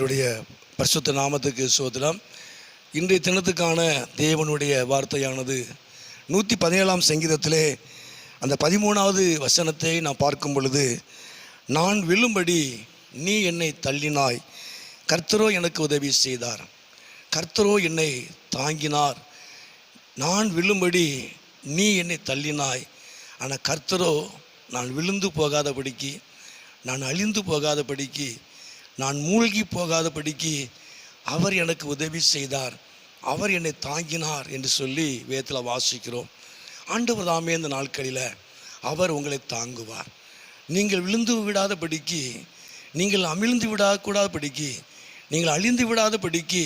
கர்த்தருடைய பரிசுத்த நாமத்துக்கு ஸ்தோத்திரம். இன்றைய தினத்துக்கான தேவனுடைய வார்த்தையானது 117ஆம் சங்கீதத்திலே அந்த 13வது வசனத்தை நான் பார்க்கும் பொழுது, நான் விழும்படி நீ என்னை தள்ளினாய், கர்த்தரோ எனக்கு உதவி செய்தார், கர்த்தரோ என்னை தாங்கினார். நான் விழும்படி நீ என்னை தள்ளினாய், ஆனால் கர்த்தரோ நான் விழுந்து போகாதபடிக்கு, நான் அழிந்து போகாதபடிக்கு, நான் மூழ்கி போகாதபடிக்கு அவர் எனக்கு உதவி செய்தார், அவர் என்னை தாங்கினார் என்று சொல்லி வேதத்தில் வாசிக்கிறோம். ஆண்டவர் தாமே இந்த நாட்களில் அவர் உங்களை தாங்குவார். நீங்கள் விழுந்து விடாதபடிக்கு, நீங்கள் அமிழ்ந்து விடக்கூடாதபடிக்கு, நீங்கள் அழிந்து விடாதபடிக்கு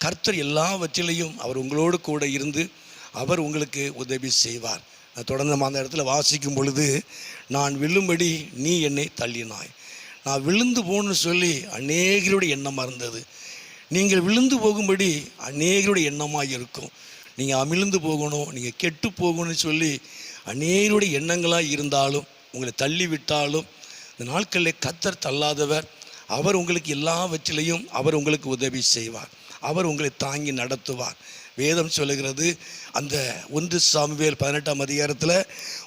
கர்த்தர் எல்லாவற்றிலையும் அவர் உங்களோடு கூட இருந்து அவர் உங்களுக்கு உதவி செய்வார். தொடர்ந்து நம்ம அந்த இடத்துல வாசிக்கும் பொழுது, நான் விழும்படி நீ என்னை தள்ளினாய். நான் விழுந்து போகணும்னு சொல்லி அநேகருடைய எண்ணமாக இருந்தது. நீங்கள் விழுந்து போகும்படி அநேகருடைய எண்ணமாக இருக்கும். நீங்கள் அமிழ்ந்து போகணும், நீங்கள் கெட்டு போகணும்னு சொல்லி அநேகருடைய எண்ணங்களாக இருந்தாலும், உங்களை தள்ளி விட்டாலும், இந்த நாட்களில் கர்த்தர் தள்ளாதவர். அவர் உங்களுக்கு எல்லாவற்றிலையும் அவர் உங்களுக்கு உதவி செய்வார். அவர் உங்களை தாங்கி நடத்துவார். வேதம் சொல்லுகிறது, அந்த 1 சாமுவேல் 18ஆம் அதிகாரத்தில்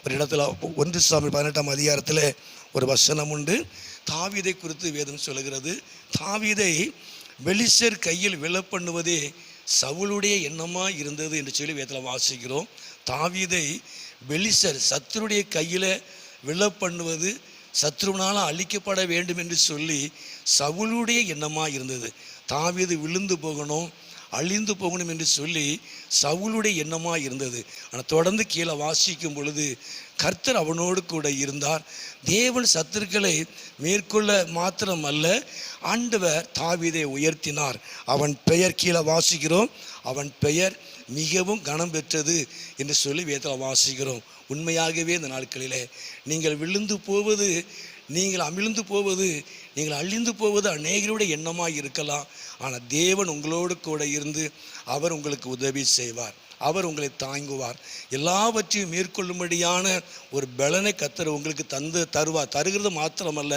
ஒரு இடத்துல, 1 சாமுவேல் 18ஆம் அதிகாரத்தில் ஒரு வசனம் உண்டு. தாவீதை குறித்து வேதம் சொல்லுகிறது, தாவீதை பெலிஸ்தர் கையில் விழப்பண்ணுவதே சவுலுடைய எண்ணமாக இருந்தது என்று சொல்லி வேதத்தில் வாசிக்கிறோம். தாவீதை பெலிஸ்தர் சத்துருடைய கையில் விழப்பண்ணுவது, சத்ருவினால் அழிக்கப்பட வேண்டும் என்று சொல்லி சவுலுடைய எண்ணமாக இருந்தது. தாவீது விழுந்து போகணும், அழிந்து போகணும் என்று சொல்லி சவுலுடைய எண்ணமாக இருந்தது. ஆனால் தொடர்ந்து கீழே வாசிக்கும் பொழுது கர்த்தர் அவனோடு கூட இருந்தார். தேவன் சத்துருக்களை மேற்கொள்ள மாத்திரம் அல்ல, ஆண்டவர் தாவீதை உயர்த்தினார். அவன் பெயர் கீழே வாசிக்கிறோம், அவன் பெயர் மிகவும் கனம் பெற்றது என்று சொல்லி வேதத்தில் வாசிக்கிறோம். உண்மையாகவே இந்த நாட்களிலே நீங்கள் விழுந்து போவது, நீங்கள் அமிழ்ந்து போவது, நீங்கள் அழிந்து போவது அநேகருடைய எண்ணமாக இருக்கலாம். ஆனால் தேவன் உங்களோடு கூட இருந்து அவர் உங்களுக்கு உதவி செய்வார், அவர் உங்களை தாங்குவார். எல்லாவற்றையும் மேற்கொள்ளும்படியான ஒரு பலனை கர்த்தர் உங்களுக்கு தருகிறது மாத்திரமல்ல,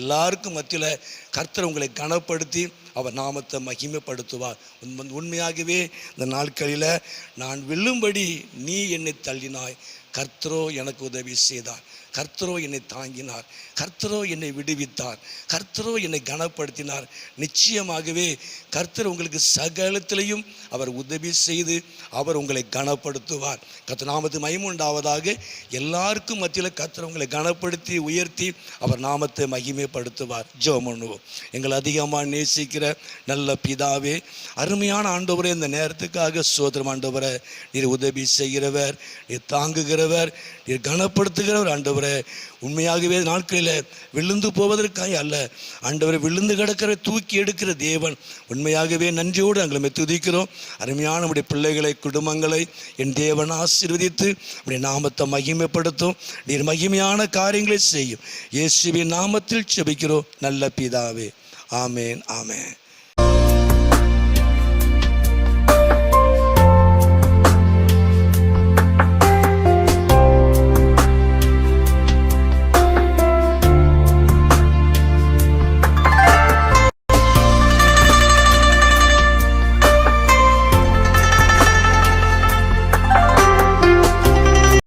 எல்லாருக்கும் மத்தியில் கர்த்தர் உங்களை கனப்படுத்தி அவர் நாமத்தை மகிமைப்படுத்துவார். உண்மையாகவே இந்த நாட்களில் நான் விழும்படி நீ என்னை தள்ளினாய், கர்த்தரோ எனக்கு உதவி செய்தார், கர்த்தரோ என்னை தாங்கினார், கர்த்தரோ என்னை விடுவித்தார், கர்த்தரோ என்னை கனப்படுத்தினார். நிச்சயமாகவே கர்த்தர் உங்களுக்கு சகலத்திலையும் அவர் உதவி செய்து அவர் உங்களை கனப்படுத்துவார். கர்த்தர் நாமத்து மகிமை உண்டாவதாக. எல்லாருக்கும் மத்தியில் கர்த்தர் உங்களை கனப்படுத்தி உயர்த்தி அவர் நாமத்தை மகிமைப்படுத்துவார். ஜெபம் பண்ணுவோம். எங்களை அதிகமாக நேசிக்கிற நல்ல பிதாவே, அருமையான ஆண்டவரே, இந்த நேரத்துக்காக ஸ்தோத்திரம் ஆண்டவரே. நீர் உதவி செய்கிறவர், நீர் தாங்குகிறவர், நீர் கனப்படுத்துகிறவர் ஆண்டவரே. உண்மையாகவே நாட்களில் விழுந்து போவதற்காக அல்ல ஆண்டவரை, விழுந்து கிடக்கிற தூக்கி எடுக்கிற தேவன். உண்மையாகவே நன்றியோடு நாங்கள் துதிக்கிறோம். அருமையான நம்முடைய பிள்ளைகளை, குடும்பங்களை என் தேவன் ஆசீர்வதித்து நம்முடைய நாமத்தை மகிமைப்படுத்தும். நீர் மகிமையான காரியங்களை செய்யும். இயேசுவின் நாமத்தில் ஜெபிக்கிறோம் நல்ல பிதாவே. ஆமேன், ஆமேன்.